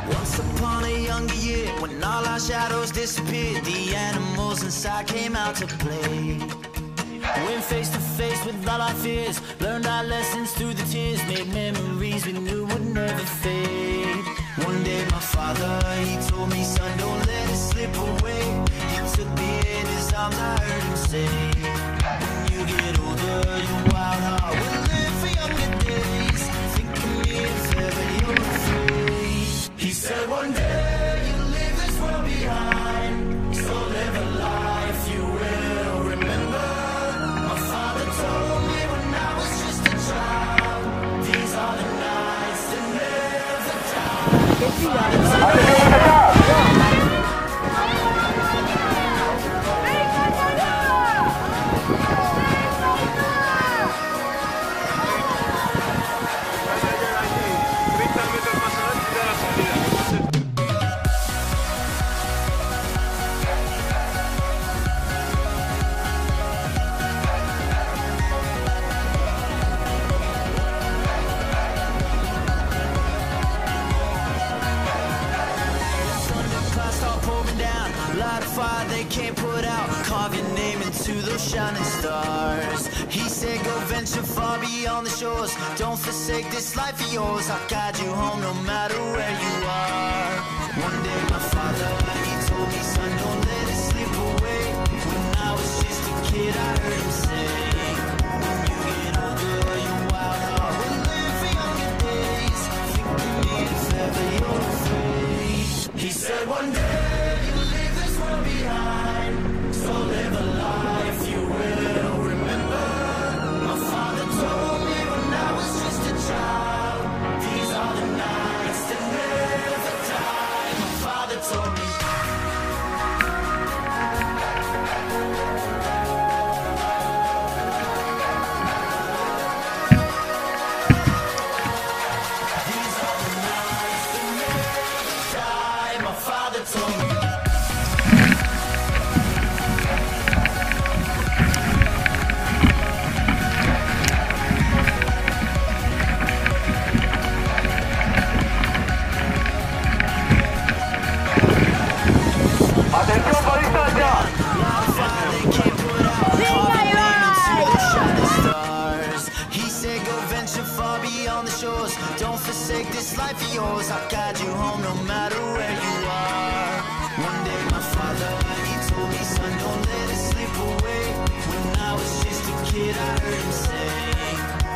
Once upon a younger year, when all our shadows disappeared, the animals inside came out to play. Went face to face with all our fears, learned our lessons through the tears, made memories we knew would never fade. One day my father, he told me, son, don't let it slip away. He took me in his arms, I heard him say, when you get older, your wild heart will live for younger days. Think of me if ever you're afraid. He said one day you'll leave this world behind, so live a life you will remember. My father told me when I was just a child, these are the nights that never die. Fire they can't put out, carve your name into those shining stars. He said go venture far beyond the shores, don't forsake this life of yours. I'll guide you home no matter where you are. One day my father, he told me, son, don't let it slip away. When I was just a kid I heard him say, when you get older your wild heart will live for younger days. Think of me if ever you're afraid. He said one day behind, so live a life you will remember. My father told me when I was just a child, these are the nights that never die. My father told me. These are the nights that never die. My father told me. Don't forsake this life of yours, I'll guide you home no matter where you are. One day my father, he told me, son, don't let it slip away. When I was just a kid I heard him say,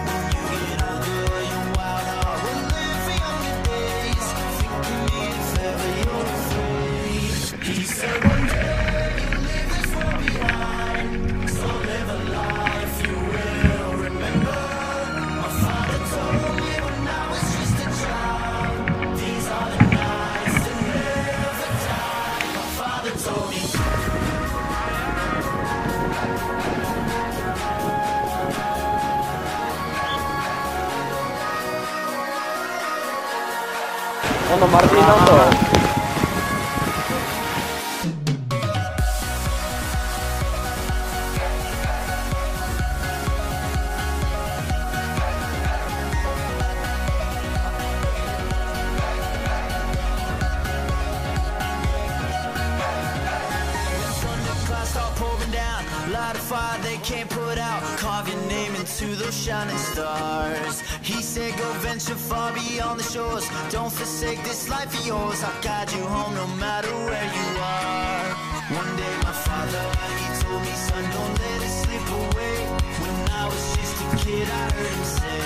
when you get older your wild heart will live for younger days. Think of me if ever you're afraid. He said one day you'll leave this world behind, so live a life you will remember. My father told me when I was just a child, these are the nights that never die. My father told me. Ono Martina to. Light a fire they can't put out, carve your name into those shining stars. He said go venture far beyond the shores, don't forsake this life of yours. I'll guide you home no matter where you are. One day my father, he told me, son, don't let it slip away. When I was just a kid I heard him say,